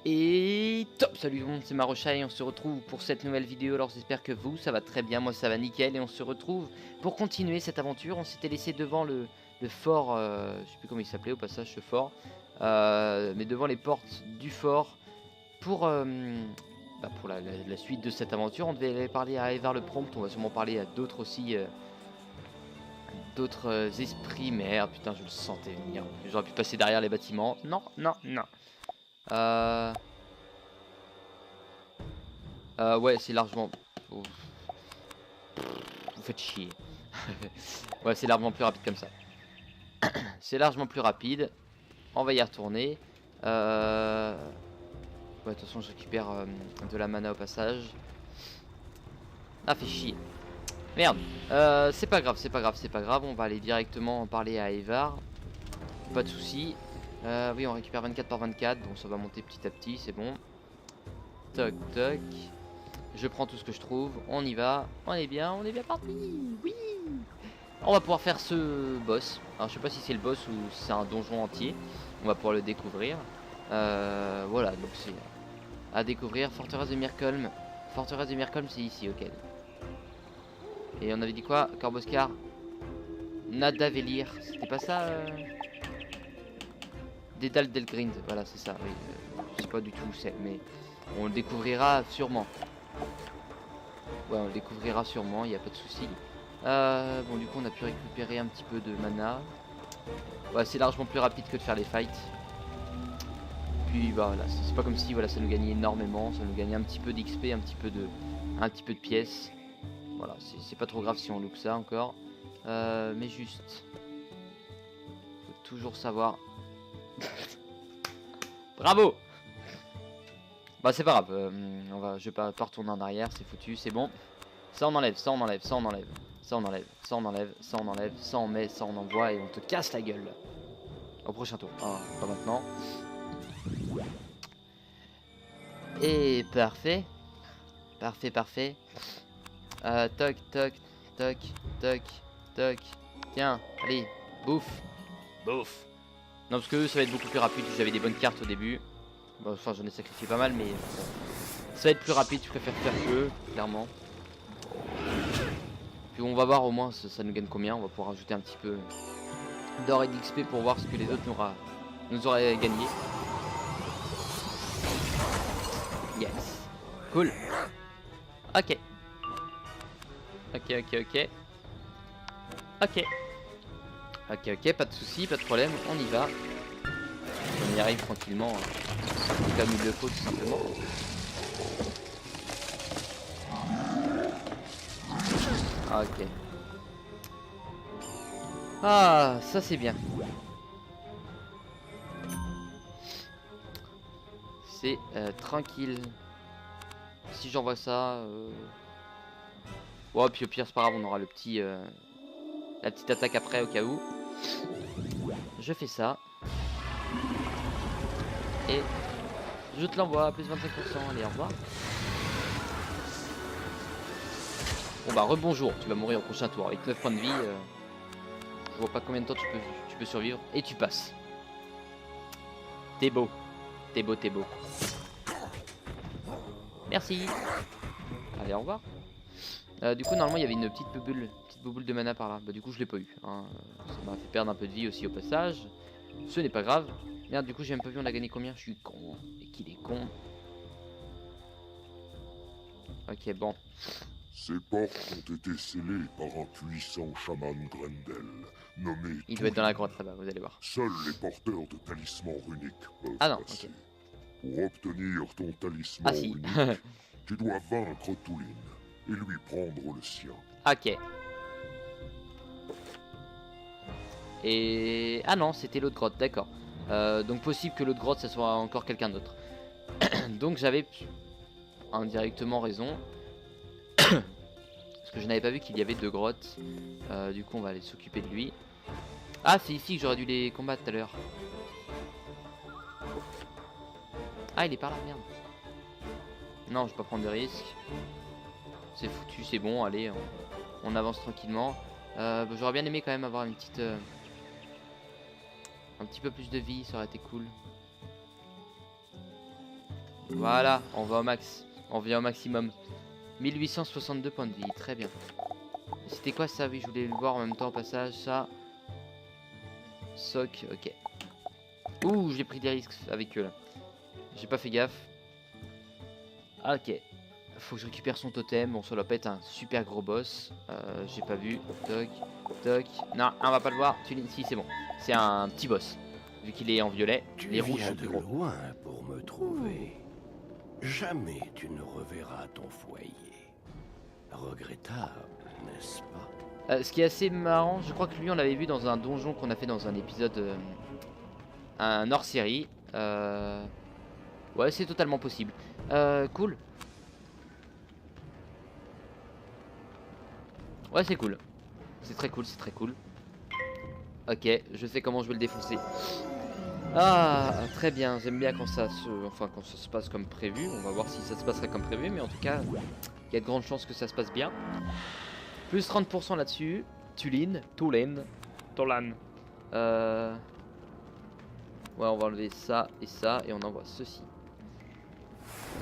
Et top, salut tout le monde, c'est Marocha et on se retrouve pour cette nouvelle vidéo. Alors j'espère que vous, ça va très bien, moi ça va nickel. Et on se retrouve pour continuer cette aventure. On s'était laissé devant le fort, je sais plus comment il s'appelait au passage ce fort, mais devant les portes du fort pour, pour la suite de cette aventure. On devait aller parler à Evar le Prompt, on va sûrement parler à d'autres aussi, d'autres esprits. Merde, putain je le sentais venir, j'aurais pu passer derrière les bâtiments. Non, non, non. Ouais, c'est largement... Vous faites chier. Ouais, c'est largement plus rapide comme ça. C'est largement plus rapide. On va y retourner. Ouais, de toute façon, je récupère de la mana au passage. Ah, fait chier. Merde. C'est pas grave, c'est pas grave, c'est pas grave. On va aller directement parler à Evar. Pas de soucis. Oui, on récupère 24 par 24. Donc ça va monter petit à petit, c'est bon. Toc, toc. Je prends tout ce que je trouve, on y va, on est bien parti. Oui. On va pouvoir faire ce boss. Alors je sais pas si c'est le boss ou si c'est un donjon entier. On va pouvoir le découvrir. Voilà, donc c'est à découvrir. Forteresse de Mirkholm. Forteresse de Mirkholm, c'est ici, ok. Et on avait dit quoi? Corboscar. Nadavelir. C'était pas ça Dédale Delgrind. Voilà, c'est ça, oui. Je sais pas du tout où c'est, mais on le découvrira sûrement. Ouais, on le découvrira sûrement, il n'y a pas de souci. Bon, du coup, on a pu récupérer un petit peu de mana. Ouais, c'est largement plus rapide que de faire les fights. Puis, bah, voilà, c'est pas comme si voilà, ça nous gagnait énormément. Ça nous gagnait un petit peu d'XP, un petit peu de pièces. Voilà, c'est pas trop grave si on loupe ça encore. Mais juste... Faut toujours savoir... Bravo! Bah, c'est pas grave. Je vais pas retourner en arrière, c'est foutu, c'est bon. Ça on enlève, ça on enlève, ça on enlève, ça on enlève, ça on enlève, ça on enlève, ça on met, ça on envoie et on te casse la gueule. Au prochain tour. Ah, pas maintenant. Et parfait. Parfait, parfait. Toc, toc, toc, toc, toc. Tiens, allez, bouffe. Bouffe. Non, parce que eux, ça va être beaucoup plus rapide. J'avais des bonnes cartes au début. Bon, enfin, j'en ai sacrifié pas mal, mais ça va être plus rapide. Je préfère faire eux, clairement. Puis on va voir au moins ça nous gagne combien. On va pouvoir rajouter un petit peu d'or et d'XP pour voir ce que les autres nous auraient gagné. Yes. Cool. Ok. Ok, ok, ok. Ok. Ok, ok, pas de soucis, pas de problème, on y va. On y arrive tranquillement, comme il le faut tout simplement. Ok. Ah, ça c'est bien. C'est tranquille. Si j'envoie ça... Ouais, puis au pire c'est pas grave, on aura le petit... la petite attaque après au cas où. Je fais ça. Et je te l'envoie à plus 25%. Allez, au revoir. Bon bah rebonjour, tu vas mourir au prochain tour. Avec 9 points de vie, je vois pas combien de temps tu peux survivre. Et tu passes. T'es beau. T'es beau, t'es beau. Merci. Allez, au revoir. Du coup, normalement, il y avait une petite bouboule de mana par là. Bah, du coup, je l'ai pas eu. Hein. Ça m'a fait perdre un peu de vie aussi au passage. Ce n'est pas grave. Merde, du coup, j'ai même pas vu, on a gagné combien? Je suis con. Et qu'il est con. Ok, bon. Ces portes ont été scellées par un puissant chaman Grendel, nommé Il doit être dans la Tulin. grotte là-bas, vous allez voir. Seuls les porteurs de talismans runiques peuvent Ah non, passer. ok. Pour obtenir ton talisman Ah si. runique, tu dois vaincre Tulin et lui prendre le sien. Ok. Et... Ah non, c'était l'autre grotte, d'accord. Donc possible que l'autre grotte, ça soit encore quelqu'un d'autre. Donc j'avais indirectement raison. Parce que je n'avais pas vu qu'il y avait deux grottes. Du coup, on va aller s'occuper de lui. Ah, c'est ici que j'aurais dû les combattre tout à l'heure. Ah, il est par là, merde. Non, je vais pas prendre de risques. C'est foutu, c'est bon, allez, on avance tranquillement. J'aurais bien aimé quand même avoir une petite... un petit peu plus de vie, ça aurait été cool. Voilà, on va au max. On vient au maximum. 1862 points de vie, très bien. C'était quoi ça? Oui, je voulais le voir en même temps au passage, ça. Soc, ok. Ouh, j'ai pris des risques avec eux là. J'ai pas fait gaffe. Ah, ok. Faut que je récupère son totem. Bon, ça doit pas être un super gros boss. J'ai pas vu. Toc, toc. Non, on va pas le voir. Si, c'est bon. C'est un petit boss. Vu qu'il est en violet, les rouges sont plus gros. Loin pour me trouver. Jamais tu ne reverras ton foyer. Regrettable, n'est-ce pas? Ce qui est assez marrant, je crois que lui on l'avait vu dans un donjon qu'on a fait dans un épisode, un hors-série. Ouais, c'est totalement possible. Cool. Ouais, c'est cool. C'est très cool, c'est très cool. Ok, je sais comment je vais le défoncer. Ah, très bien. J'aime bien quand ça se passe comme prévu. On va voir si ça se passera comme prévu, mais en tout cas, il y a de grandes chances que ça se passe bien. Plus 30% là-dessus. Tolan. Ouais, on va enlever ça, et on envoie ceci.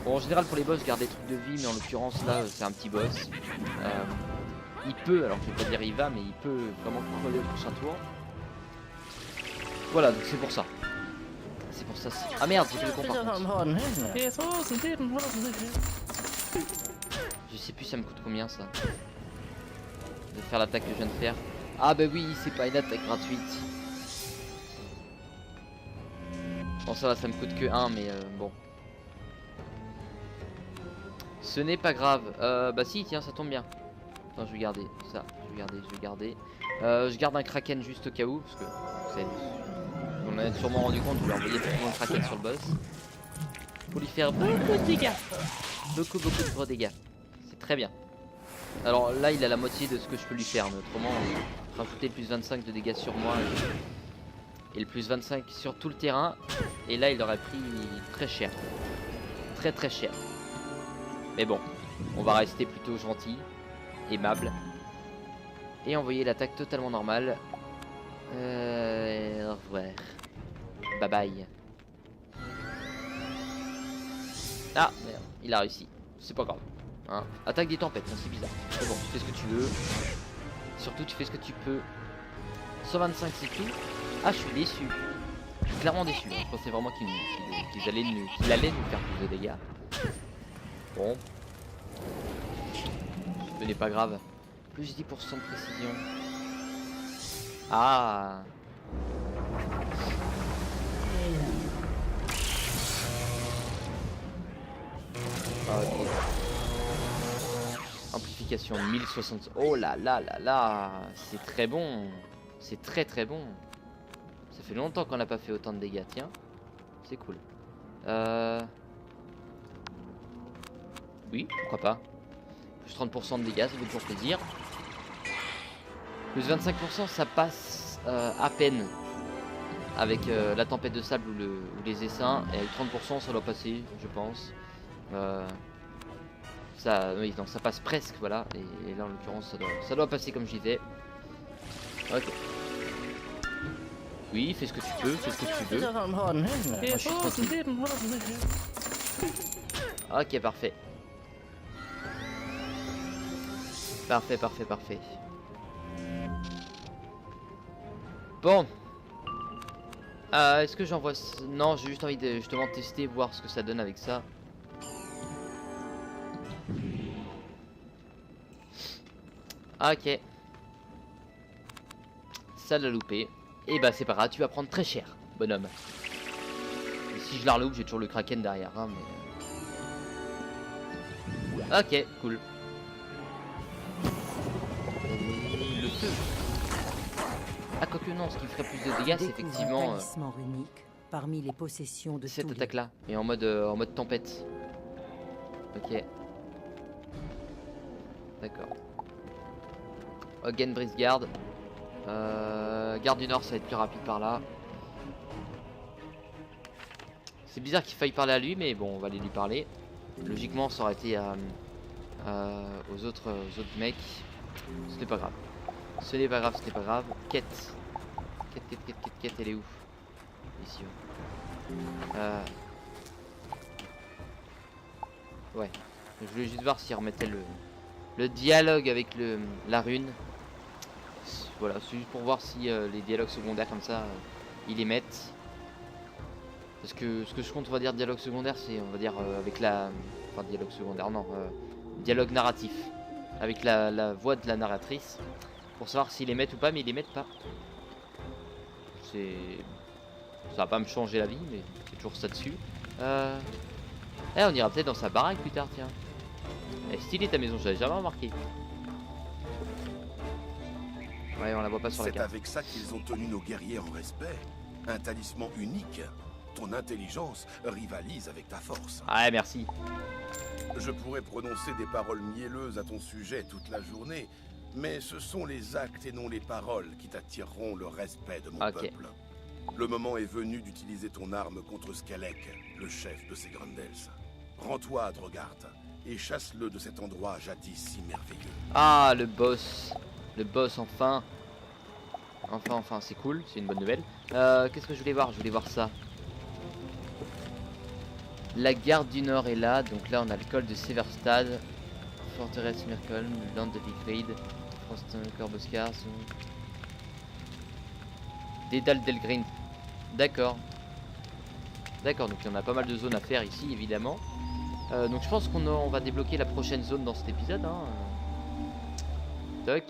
Bon, en général, pour les boss, je garde des trucs de vie, mais en l'occurrence, là, c'est un petit boss. Il peut, alors je vais pas dire il va, mais il peut vraiment crever au prochain tour. Voilà, donc c'est pour ça. C'est pour ça. Ah merde, j'ai fait le con par contre. Je sais plus ça me coûte combien ça. De faire l'attaque que je viens de faire. Ah bah oui, c'est pas une attaque gratuite. Bon ça va, ça me coûte que 1, mais bon. Ce n'est pas grave. Bah si, tiens, ça tombe bien. Attends, je vais garder ça. Je vais garder. Je garde un kraken juste au cas où, parce que on en a sûrement rendu compte, je vais envoyer tout le kraken sur le boss. Pour lui faire beaucoup de dégâts. Beaucoup de gros dégâts. C'est très bien. Alors là, il a la moitié de ce que je peux lui faire, mais autrement, rajouter le plus 25 de dégâts sur moi et le plus 25 sur tout le terrain. Et là, il aurait pris très cher. Très cher. Mais bon, on va rester plutôt gentil, aimable. Et envoyer l'attaque totalement normale. Au revoir. Bye bye. Ah merde, il a réussi. C'est pas grave. Hein. Attaque des tempêtes, hein, c'est bizarre. Mais bon, tu fais ce que tu veux. Surtout, tu fais ce que tu peux. 125, c'est tout. Ah, je suis déçu. Je suis clairement déçu. Hein. Je pensais vraiment qu'il allait nous faire plus de dégâts. Bon. Ce n'est pas grave. Plus 10% de précision. Ah. Ok. Amplification 1060. Oh là là là là. C'est très bon. C'est très bon. Ça fait longtemps qu'on n'a pas fait autant de dégâts. Tiens. C'est cool. Oui, pourquoi pas. Plus 30% de dégâts, ça fait toujours plaisir. Plus 25%, ça passe à peine avec la tempête de sable ou les essaims. Et avec 30%, ça doit passer, je pense. Oui, non, ça passe presque, voilà. Et là, en l'occurrence, ça doit passer comme je disais. Ok. Oui, fais ce que tu peux, fais ce que tu veux. Moi, je suis tranquille. Ok, parfait. Parfait. Bon. Est-ce que j'envoie... Non, j'ai juste envie de justement tester, voir ce que ça donne avec ça. Ok. Ça l'a loupé. Et bah c'est pas grave, tu vas prendre très cher, bonhomme. Et si je la reloupe, j'ai toujours le kraken derrière, hein, mais... Ok, cool. Le feu. Ah, quoique non, ce qui ferait plus de dégâts, c'est effectivement unique parmi les possessions de cette attaque-là. Et en mode tempête. Ok. D'accord. Hogan Brise Garde. Garde du Nord, ça va être plus rapide par là. C'est bizarre qu'il faille parler à lui, mais bon, on va aller lui parler. Logiquement, ça aurait été aux autres mecs. Ce n'est pas grave. Ce n'est pas grave. Quête, elle est où? Ici. Ouais. Je voulais juste voir s'ils remettaient le dialogue avec la rune. Voilà, c'est juste pour voir si les dialogues secondaires comme ça, ils les mettent. Parce que ce que je compte, on va dire dialogue secondaire, c'est on va dire avec la... Enfin dialogue secondaire, non. Dialogue narratif. Avec la voix de la narratrice. Pour savoir s'ils les mettent ou pas, mais ils les mettent pas. C'est... Ça va pas me changer la vie, mais c'est toujours ça dessus. Eh, on ira peut-être dans sa baraque plus tard, tiens. Elle est stylée ta maison, j'avais jamais remarqué. Ouais, on la voit pas sur la C'est carte. avec ça qu'ils ont tenu nos guerriers en respect. Un talisman unique. Ton intelligence rivalise avec ta force. Ah, merci. Je pourrais prononcer des paroles mielleuses à ton sujet toute la journée, mais ce sont les actes et non les paroles qui t'attireront le respect de mon peuple. Le moment est venu d'utiliser ton arme contre Skalek, le chef de ces Grendels. Rends-toi à Drogart et chasse-le de cet endroit jadis si merveilleux. Ah, le boss. Le boss, enfin. Enfin, c'est cool, c'est une bonne nouvelle. Qu'est-ce que je voulais voir? Je voulais voir ça. La garde du Nord est là, donc là on a le col de Severstad, Forteresse Mirkolm, Land de Vigrid, Frost-Corboscar, Dédale d'Elgrind. D'accord. D'accord, donc il y en a pas mal de zones à faire ici, évidemment. Donc je pense qu'on va débloquer la prochaine zone dans cet épisode. Hein. Toc.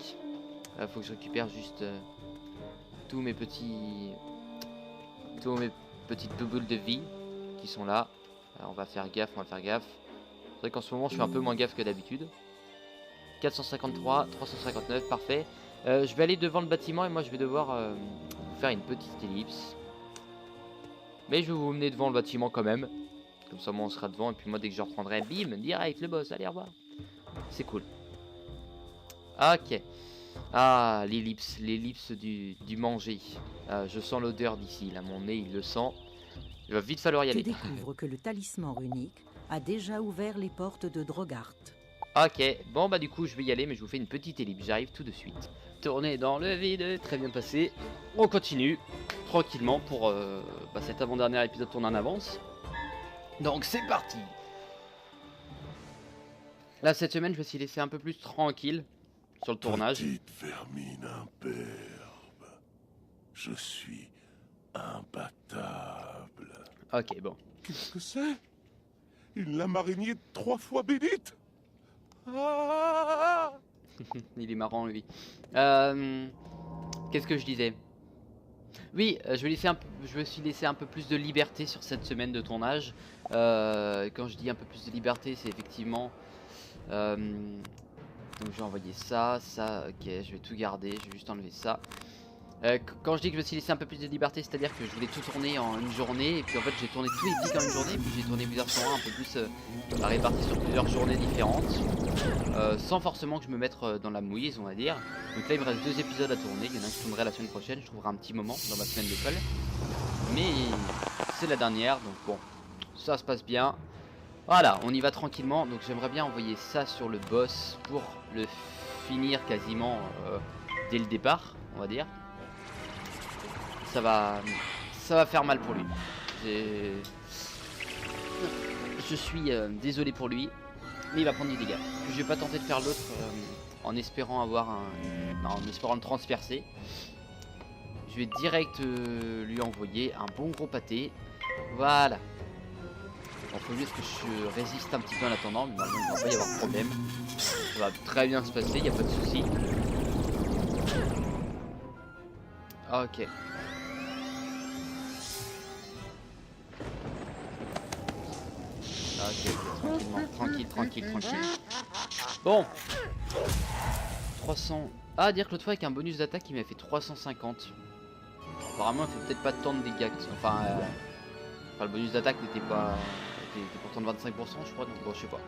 Faut que je récupère juste tous mes petites boules de vie qui sont là. Alors on va faire gaffe, C'est vrai qu'en ce moment je fais un peu moins gaffe que d'habitude. 453, 359, parfait. Je vais aller devant le bâtiment et moi je vais devoir faire une petite ellipse. Mais je vais vous mener devant le bâtiment quand même. Comme ça moi on sera devant et puis moi dès que je reprendrai, bim, direct le boss, allez au revoir. C'est cool. Ok. Ah, l'ellipse du manger. Je sens l'odeur d'ici, là mon nez il le sent. Il va vite falloir y aller. Tu découvres que le talisman runique a déjà ouvert les portes de Drogart. Ok, bon bah du coup je vais y aller mais je vous fais une petite ellipse, j'arrive tout de suite. Tourner dans le vide, très bien passé. On continue tranquillement pour cet avant-dernier épisode tourné en avance. Donc c'est parti. Là cette semaine je vais s'y laisser un peu plus tranquille sur le tournage. Petite vermine imberbe, je suis imbattable. Ok, bon. Qu'est-ce que c'est? Une lame araignée 3 fois bénite? Ah! Il est marrant lui. Qu'est-ce que je disais? Oui, je me suis laissé un peu plus de liberté sur cette semaine de tournage. Quand je dis un peu plus de liberté, c'est effectivement... donc je vais envoyer ça, ok, je vais tout garder, je vais juste enlever ça. Quand je dis que je me suis laissé un peu plus de liberté, c'est-à-dire que je voulais tout tourner en une journée, et puis en fait j'ai tourné tous les pics en une journée, et puis j'ai tourné plusieurs fois un peu plus répartis sur plusieurs journées différentes, sans forcément que je me mette dans la mouise, on va dire. Donc là il me reste 2 épisodes à tourner, il y en a un qui tournerait la semaine prochaine, je trouverai un petit moment dans ma semaine d'école. Mais c'est la dernière, donc bon, ça se passe bien. Voilà, on y va tranquillement, donc j'aimerais bien envoyer ça sur le boss pour le finir quasiment dès le départ, on va dire. Ça va faire mal pour lui. Je suis désolé pour lui, mais il va prendre du dégât. Je vais pas tenter de faire l'autre en espérant en espérant le transpercer. Je vais direct lui envoyer un bon gros pâté. Voilà. Il faut juste que je résiste un petit peu en attendant, mais normalement il ne va pas y avoir de problème. Ça va très bien se passer, il n'y a pas de souci. Ok. Ok, tranquillement, tranquille. Bon. 300... Ah, dire que l'autre fois avec un bonus d'attaque il m'a fait 350. Apparemment il fait peut-être pas tant de dégâts. Enfin, le bonus d'attaque n'était pas... était pourtant de 25% je crois, donc bon je sais pas.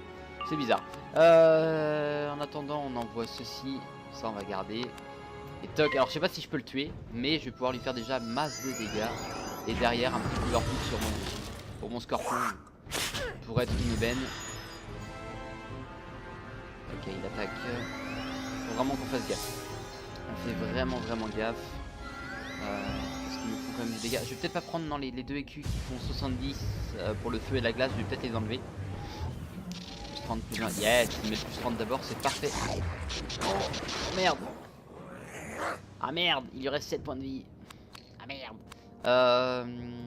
C'est bizarre. En attendant on envoie ceci. Ça on va garder. Et toc, alors je sais pas si je peux le tuer, mais je vais pouvoir lui faire déjà masse de dégâts. Et derrière un petit coup sur pour mon scorpion. Pour être une aubaine. Ok, il attaque. Faut vraiment qu'on fasse gaffe. On fait vraiment gaffe. Parce qu'il me faut quand même des dégâts. Je vais peut-être pas prendre dans les 2 écus qui font 70 pour le feu et la glace. Je vais peut-être les enlever. 30 plus 1. Yes, je vais mettre plus 30 d'abord, c'est parfait. Oh merde. Ah merde, il lui reste 7 points de vie. Ah merde.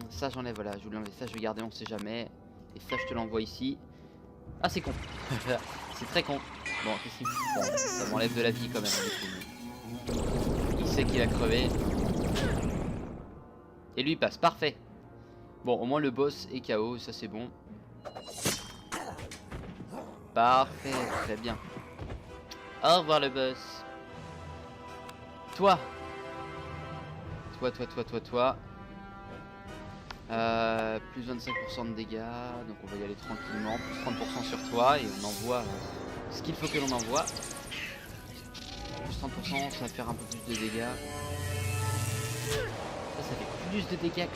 Ça j'enlève, voilà, je voulais enlever ça, je vais garder, on sait jamais. Et ça je te l'envoie ici. Ah c'est con. C'est très con. Bon, qu'est-ce qu'il fout? Bon, ça m'enlève de la vie quand même. Du coup. Il sait qu'il a crevé. Et lui il passe, parfait. Bon, au moins le boss est KO, ça c'est bon. Parfait, très bien. Au revoir le boss. Toi. Toi. Plus 25% de dégâts, donc on va y aller tranquillement. Plus 30% sur toi et on envoie ce qu'il faut que l'on envoie. Plus 30%, ça va faire un peu plus de dégâts. Ça fait plus de dégâts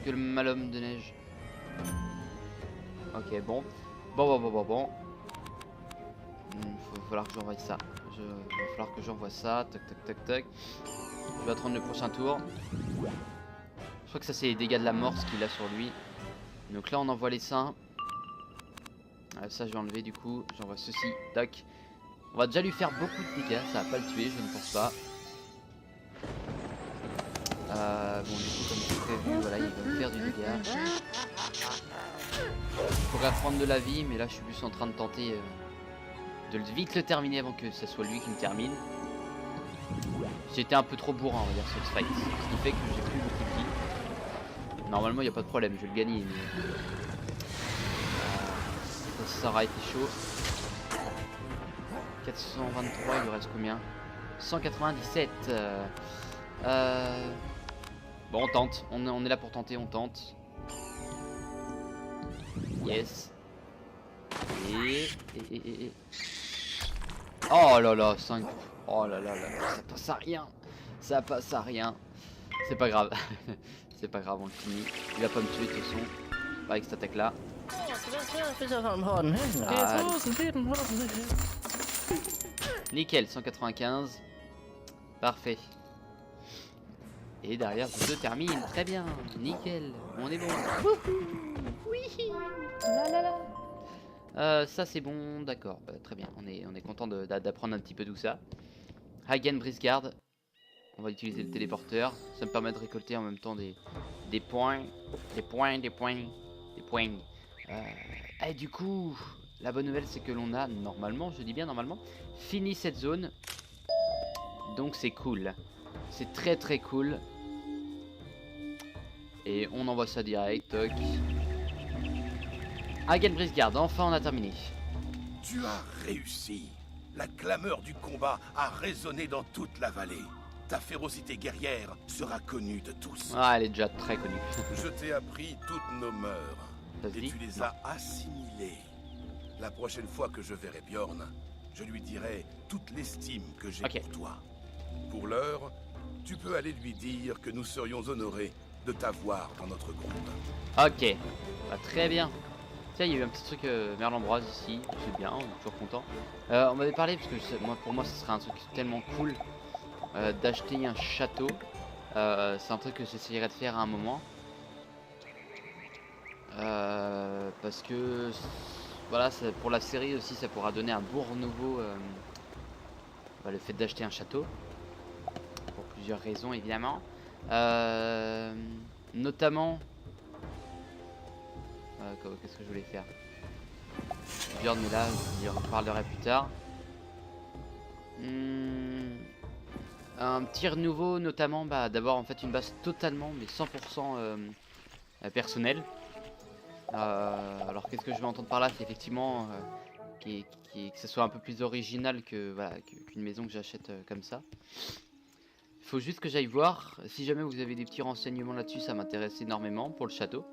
que le malhomme de neige. Ok, bon. Bon. Il va falloir que j'envoie ça. Il va falloir que j'envoie ça. Tac. Je vais attendre le prochain tour. Je crois que ça c'est les dégâts de la mort ce qu'il a sur lui. Donc là on envoie les seins. Ça je vais enlever du coup. J'envoie ceci. Tac. On va déjà lui faire beaucoup de dégâts. Ça va pas le tuer, je ne pense pas. Bon du coup comme c'est prévu, voilà, il va me faire du dégât. Je pourrais reprendre de la vie, mais là je suis plus en train de tenter de vite le terminer avant que ce soit lui qui me termine. J'étais un peu trop bourrin on va dire sur ce fight, ce qui fait que j'ai plus beaucoup de vie. Normalement il n'y a pas de problème, je vais le gagner, mais ça aura été chaud. 423, il lui reste combien? 197. Bon on tente, on est là pour tenter, on tente. Yes. Et... Oh là là, 5. Oh là là, ça passe à rien. Ça passe à rien. C'est pas grave. C'est pas grave, on le finit. Il va pas me tuer de toute façon. Pas avec cette attaque là. Nickel, 195. Parfait. Et derrière, je te termine. Très bien. Nickel. On est bon. Oui. Ça c'est bon, d'accord. Très bien. On est content d'apprendre un petit peu tout ça. Hagen Brisgard. On va utiliser le téléporteur. Ça me permet de récolter en même temps des points. Des points. Et du coup, la bonne nouvelle c'est que l'on a normalement, je dis bien normalement, fini cette zone. Donc c'est cool. C'est très cool. Et on envoie ça direct. Toc. Hagen Brisgard, enfin on a terminé. Tu as réussi. La clameur du combat a résonné dans toute la vallée. Ta férocité guerrière sera connue de tous. Ah, elle est déjà très connue. Je t'ai appris toutes nos mœurs. Et tu les as assimilées. La prochaine fois que je verrai Bjorn, je lui dirai toute l'estime que j'ai pour toi. Pour l'heure, tu peux aller lui dire que nous serions honorés de t'avoir dans notre groupe. Ok, bah, très bien. Tiens, il y a eu un petit truc Merlambroise ici, c'est bien, on est toujours content. On m'avait parlé, parce que pour moi ce serait un truc tellement cool d'acheter un château. C'est un truc que j'essayerai de faire à un moment. Parce que voilà, pour la série aussi ça pourra donner un beau renouveau, le fait d'acheter un château. Pour plusieurs raisons évidemment. Notamment... qu'est-ce que je voulais faire? Bjorn, mais là, j'y reparlerai plus tard. Un petit renouveau, notamment, d'abord en fait une base totalement, mais 100% personnelle. Alors qu'est-ce que je vais entendre par là? C'est effectivement que ce soit un peu plus original que qu'une maison que j'achète comme ça. Il faut juste que j'aille voir. Si jamais vous avez des petits renseignements là-dessus, ça m'intéresse énormément pour le château.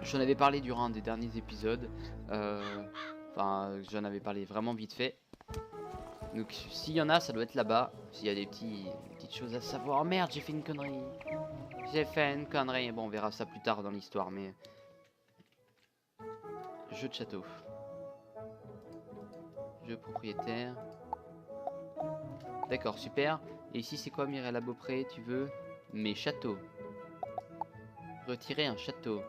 J'en avais parlé durant un des derniers épisodes. Enfin, j'en avais parlé vraiment vite fait. Donc s'il y en a, ça doit être là-bas. S'il y a des petites choses à savoir. Oh merde, j'ai fait une connerie. Bon, on verra ça plus tard dans l'histoire, mais... Jeu de château. Jeu propriétaire. D'accord, super. Et ici, c'est quoi, Mirella Beaupré? Tu veux mes châteaux. Retirer un château.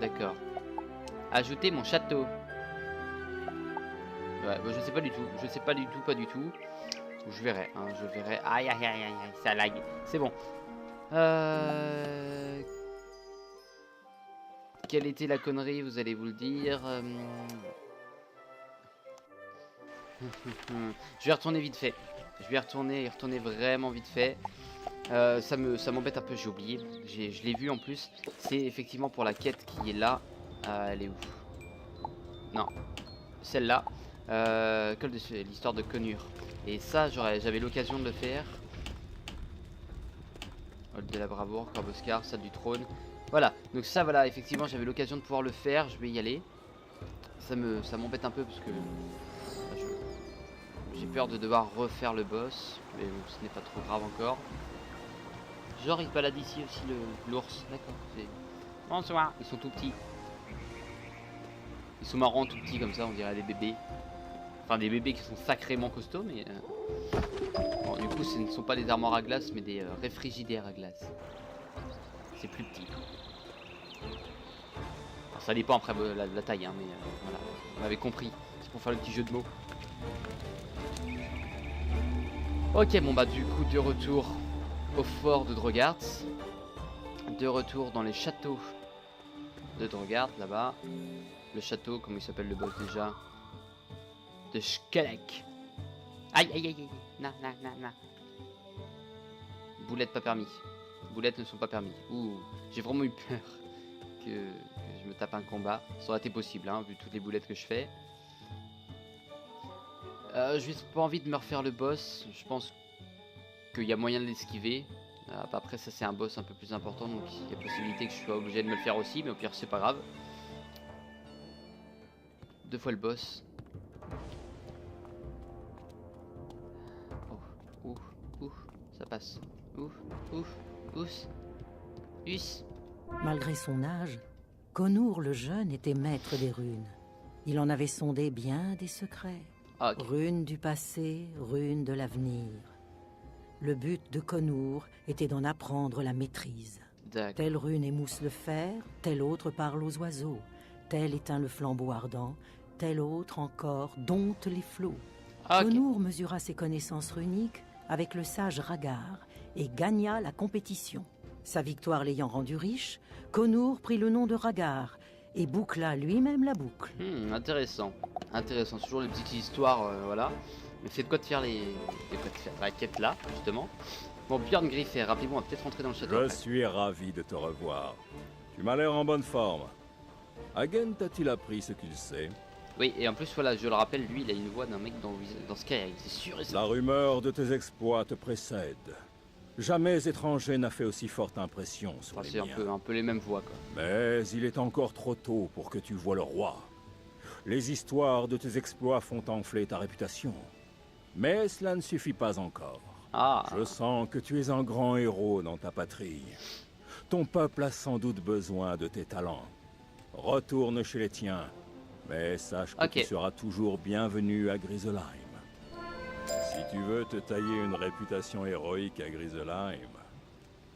D'accord. Ajouter mon château. Ouais, bah, je sais pas du tout. Je sais pas du tout, pas du tout. Je verrai, hein, je verrai. Aïe, aïe, aïe, aïe, aïe, ça lag. C'est bon. Quelle était la connerie, vous allez vous le dire. Je vais retourner vite fait. Je vais y retourner vraiment vite fait. Ça m'embête un peu, j'ai oublié. Je l'ai vu en plus. C'est effectivement pour la quête qui est là. Elle est où? Non. Celle-là. L'histoire de Connur. Et ça, j'avais l'occasion de le faire. Hall de la Bravoure, Corbeau-Scar, salle du trône. Voilà. Donc ça, voilà, effectivement, j'avais l'occasion de pouvoir le faire. Je vais y aller. Ça m'embête un peu parce que j'ai peur de devoir refaire le boss. Mais bon, ce n'est pas trop grave encore. Genre, il balade ici aussi l'ours. D'accord. Bonsoir. Ils sont tout petits. Ils sont marrants tout petits comme ça, on dirait des bébés. Enfin des bébés qui sont sacrément costauds, mais bon, du coup ce ne sont pas des armoires à glace mais des réfrigéraires à glace. C'est plus petit. Alors, ça dépend après la taille, hein, mais voilà, on avait compris. C'est pour faire le petit jeu de mots. Ok, bon bah du coup de retour au fort de Drogarth. De retour dans les châteaux de Drogarth là-bas. Le château, comment il s'appelle le boss déjà? De Skelek. Aïe aïe aïe aïe. Non, non, non, non. Boulettes pas permis. Boulettes ne sont pas permis. Ouh, j'ai vraiment eu peur que je me tape un combat. Ça aurait été possible, hein, vu toutes les boulettes que je fais. Je n'ai pas envie de me refaire le boss. Je pense qu'il y a moyen de l'esquiver. Après ça c'est un boss un peu plus important, donc il y a possibilité que je sois obligé de me le faire aussi, mais au pire c'est pas grave. 2 fois le boss. Oh, ça passe. Us. Malgré son âge, Connur le jeune était maître des runes. Il en avait sondé bien des secrets. Okay. Runes du passé, runes de l'avenir. Le but de Connur était d'en apprendre la maîtrise. Telle rune émousse le fer, telle autre parle aux oiseaux, telle éteint le flambeau ardent, telle autre encore dompte les flots. Okay. Connur mesura ses connaissances runiques avec le sage Ragar et gagna la compétition. Sa victoire l'ayant rendu riche, Connur prit le nom de Ragar et boucla lui-même la boucle. Intéressant. Intéressant. Toujours les petites histoires, voilà. Mais c'est de quoi de faire la quête là, justement. Bon, Bjorn Griffer, rappelez-moi, on va peut-être rentrer dans le château. Je suis ravi de te revoir. Tu m'as l'air en bonne forme. Hagen t'a-t-il appris ce qu'il sait? Oui, et en plus, voilà, je le rappelle, lui, il a une voix d'un mec dans Skyrim, c'est sûr et certain. La rumeur de tes exploits te précède. Jamais étranger n'a fait aussi forte impression sur les miens. C'est un peu les mêmes voix, quoi. Mais il est encore trop tôt pour que tu voies le roi. Les histoires de tes exploits font enfler ta réputation. Mais cela ne suffit pas encore. Je sens que tu es un grand héros dans ta patrie. Ton peuple a sans doute besoin de tes talents. Retourne chez les tiens. Mais sache que tu seras toujours bienvenu à Griselheim. Si tu veux te tailler une réputation héroïque à Griselheim,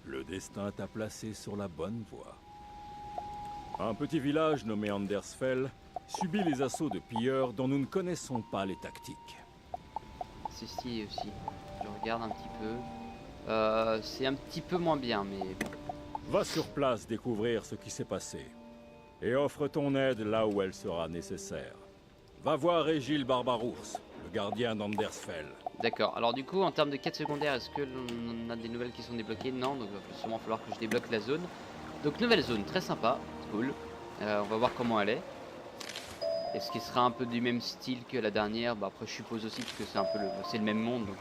le destin t'a placé sur la bonne voie. Un petit village nommé Andersfell subit les assauts de pilleurs dont nous ne connaissons pas les tactiques. Ceci aussi, je regarde un petit peu. C'est un petit peu moins bien, mais... Va sur place découvrir ce qui s'est passé. Et offre ton aide là où elle sera nécessaire. Va voir Egil Barbarours, le gardien d'Andersfell. D'accord, alors du coup, en termes de quête secondaire, est-ce que l'on a des nouvelles qui sont débloquées? Non, donc il va sûrement falloir que je débloque la zone. Donc nouvelle zone, très sympa, cool. On va voir comment elle est. Est-ce qu'elle sera un peu du même style que la dernière? Bah après je suppose aussi parce que c'est un peu le même monde, donc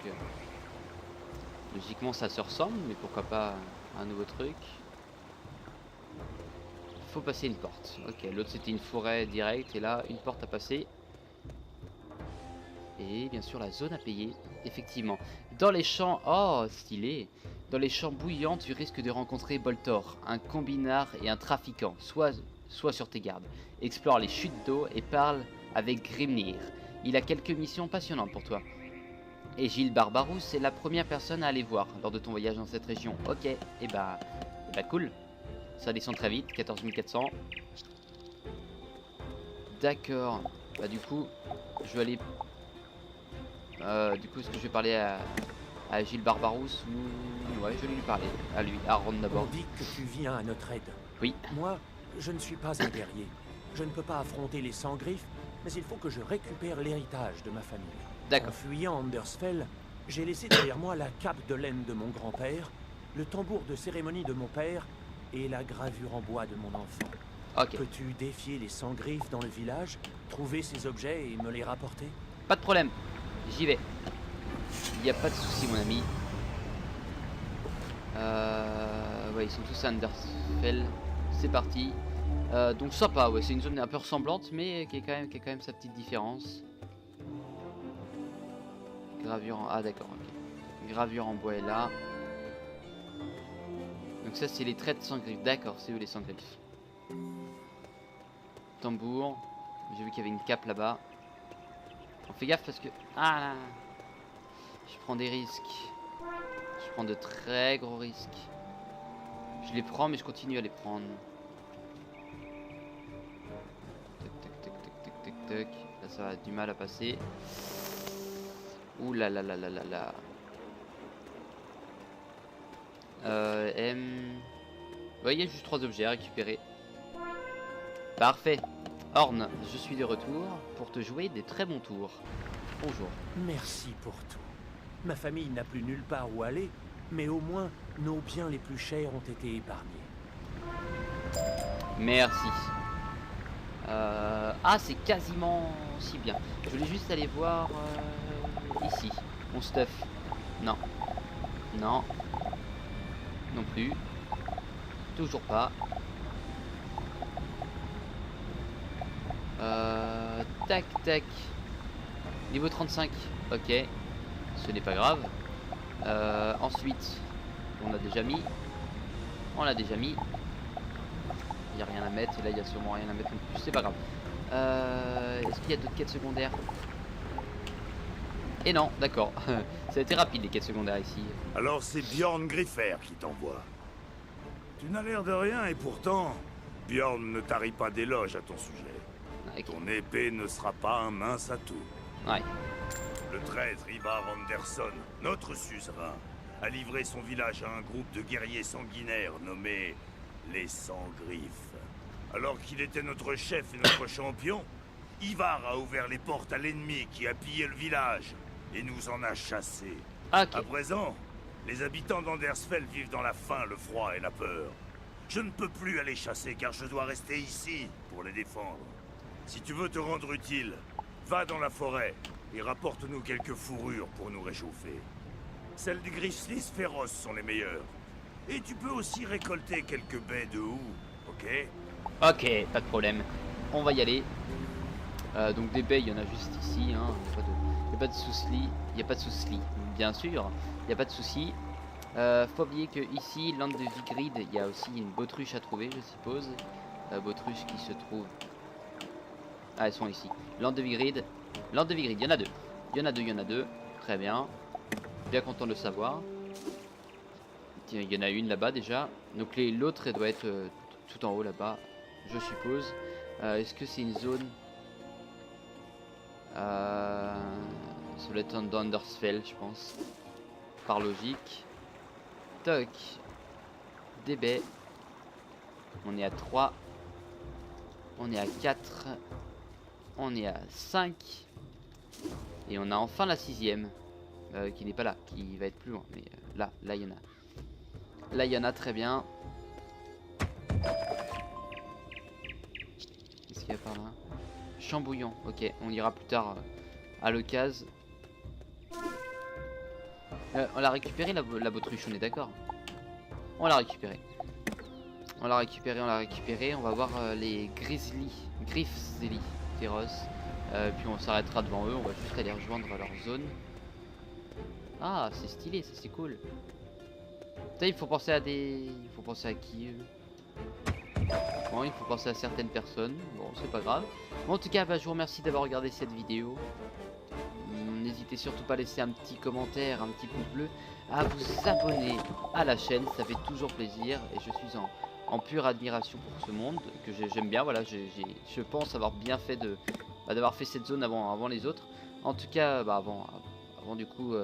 logiquement ça se ressemble, mais pourquoi pas un nouveau truc. Faut passer une porte. Ok, l'autre c'était une forêt directe et là une porte à passer. Et bien sûr la zone à payer, effectivement. Dans les champs, oh stylé. Dans les champs bouillants, tu risques de rencontrer Boltor, un combinard et un trafiquant. Sois sur tes gardes. Explore les chutes d'eau et parle avec Grimnir. Il a quelques missions passionnantes pour toi. Et Gilles Barbarousse est la première personne à aller voir lors de ton voyage dans cette région. Ok, et bah cool. Ça descend très vite, 14 400. D'accord. Bah du coup, je vais aller... du coup, est-ce que je vais parler à Gilles Barbarousse ou... Ouais, je vais lui parler. À lui, à Ron d'abord. On dit que tu viens à notre aide. Oui. Moi, je ne suis pas un guerrier. Je ne peux pas affronter les Sans-Griffes, mais il faut que je récupère l'héritage de ma famille. D'accord. En fuyant Andersfell, j'ai laissé derrière moi la cape de laine de mon grand-père, le tambour de cérémonie de mon père et la gravure en bois de mon enfant. Ok. Peux-tu défier les Sans-Griffes dans le village, trouver ces objets et me les rapporter? Pas de problème. J'y vais. Il n'y a pas de souci, mon ami. Ouais, ils sont tous à Andersfell. C'est parti. Donc sympa, ouais, c'est une zone un peu ressemblante, mais qui a quand même sa petite différence. Gravure en... Ah d'accord, ok. Gravure en bois est là. Donc ça c'est les traits de Sans-Griffes. D'accord, c'est eux les Sans-Griffes. Tambour. J'ai vu qu'il y avait une cape là-bas. On fait gaffe parce que... Ah là, je prends des risques. Je prends de très gros risques. Je les prends mais je continue à les prendre. Tac. Là ça a du mal à passer. Ouh là là là là là là. Ouais, il y a juste 3 objets à récupérer. Parfait. Orne, je suis de retour pour te jouer des très bons tours. Bonjour. Merci pour tout. Ma famille n'a plus nulle part où aller, mais au moins nos biens les plus chers ont été épargnés. Merci. Ah, c'est quasiment si bien. Je voulais juste aller voir ici. Mon stuff. Non. Non. Non plus. Toujours pas. Tac. Niveau 35. Ok. Ce n'est pas grave. Ensuite, on a déjà mis. On l'a déjà mis. Il n'y a rien à mettre. Et là, il n'y a sûrement rien à mettre non plus. C'est pas grave. Est-ce qu'il y a d'autres quêtes secondaires? Et non, d'accord. Ça a été rapide les quêtes secondaires ici. Alors c'est Bjorn Griffer qui t'envoie. Tu n'as l'air de rien et pourtant, Bjorn ne tarit pas d'éloges à ton sujet. Okay. Ton épée ne sera pas un mince atout. Ouais. Le traître Ivar Anderson, notre suzerain, a livré son village à un groupe de guerriers sanguinaires nommés les Sans-Griffes. Alors qu'il était notre chef et notre champion, Ivar a ouvert les portes à l'ennemi qui a pillé le village et nous en a chassés. Okay. À présent, les habitants d'Andersfell vivent dans la faim, le froid et la peur. Je ne peux plus aller chasser car je dois rester ici pour les défendre. Si tu veux te rendre utile, va dans la forêt et rapporte-nous quelques fourrures pour nous réchauffer. Celles des grizzlies féroces sont les meilleures. Et tu peux aussi récolter quelques baies de houx, ok? Ok, pas de problème. On va y aller. Donc des baies, il y en a juste ici. Hein. Il n'y a pas de souci. Il n'y a pas de souci. Bien sûr, il n'y a pas de souci. Faut oublier que ici, Land de Vigrid, il y a aussi une bautruche à trouver, je suppose. Bautruche qui se trouve... Ah, elles sont ici. Land de Vigrid. Land de Vigrid, il y en a deux. Il y en a deux. Très bien. Bien content de le savoir. Tiens, il y en a une là-bas déjà. Donc l'autre, elle doit être tout en haut là-bas, je suppose. Est-ce que c'est une zone... Ça doit être dans Andersfell, je pense. Par logique. Toc. Des baies. On est à 3. On est à 4. On est à 5. Et on a enfin la 6ème. Qui n'est pas là. Qui va être plus loin. Mais là il y en a. Là il y en a, très bien. Qu'est-ce qu'il y a par là? Chambouillant. Ok, on ira plus tard à l'occasion. On l'a récupéré la bautruche, on est d'accord? On l'a récupéré. On l'a récupéré. On va voir les grizzlies féroces. Puis on s'arrêtera devant eux. On va juste aller rejoindre leur zone. Ah, c'est stylé, ça c'est cool. Putain, il faut penser à des... Il faut penser à qui bon, il faut penser à certaines personnes. Bon, c'est pas grave. Bon, en tout cas, bah, je vous remercie d'avoir regardé cette vidéo. N'hésitez surtout pas à laisser un petit commentaire, un petit pouce bleu, à vous abonner à la chaîne, ça fait toujours plaisir. Et je suis en pure admiration pour ce monde que j'aime bien. Voilà, je pense avoir bien fait d'avoir fait cette zone avant les autres. En tout cas, avant du coup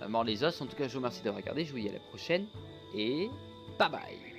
mort les os. En tout cas, je vous remercie d'avoir regardé. Je vous dis à la prochaine et bye bye.